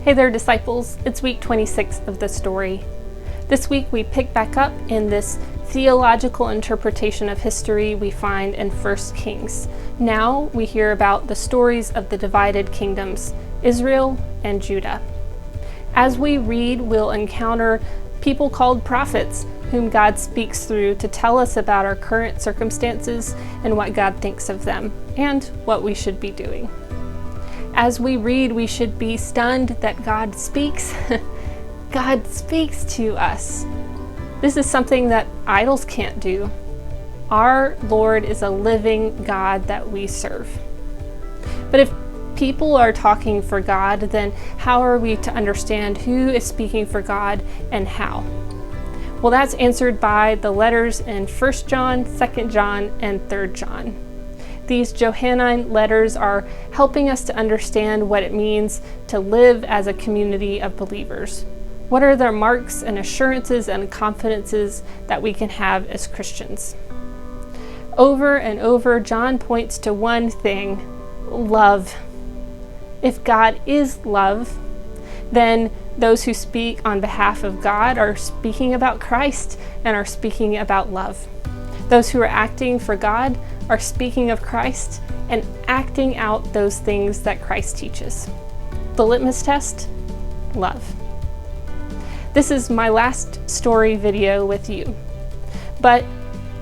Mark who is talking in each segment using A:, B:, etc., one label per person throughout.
A: Hey there, disciples. It's week 26 of the story. This week we pick back up in this theological interpretation of history we find in 1 Kings. Now we hear about the stories of the divided kingdoms, Israel and Judah. As we read, we'll encounter people called prophets, whom God speaks through to tell us about our current circumstances and what God thinks of them, and what we should be doing. As we read, we should be stunned that God speaks. God speaks to us. This is something that idols can't do. Our Lord is a living God that we serve. But if people are talking for God, then how are we to understand who is speaking for God and how? Well, that's answered by the letters in 1 John, 2 John, and 3 John. These Johannine letters are helping us to understand what it means to live as a community of believers. What are the marks and assurances and confidences that we can have as Christians? Over and over, John points to one thing: love. If God is love, then those who speak on behalf of God are speaking about Christ and are speaking about love. Those who are acting for God are speaking of Christ and acting out those things that Christ teaches. The litmus test: love. This is my last story video with you, but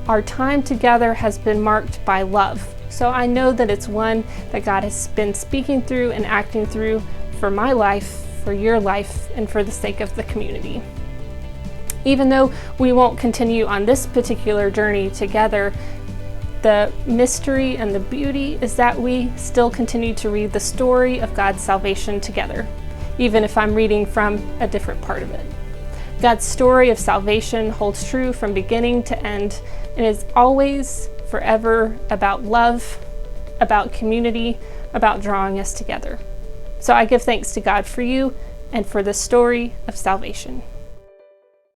A: our time together has been marked by love. So I know that it's one that God has been speaking through and acting through for my life, for your life, and for the sake of the community. Even though we won't continue on this particular journey together, the mystery and the beauty is that we still continue to read the story of God's salvation together, even if I'm reading from a different part of it. God's story of salvation holds true from beginning to end and is always, forever about love, about community, about drawing us together. So I give thanks to God for you and for the story of salvation.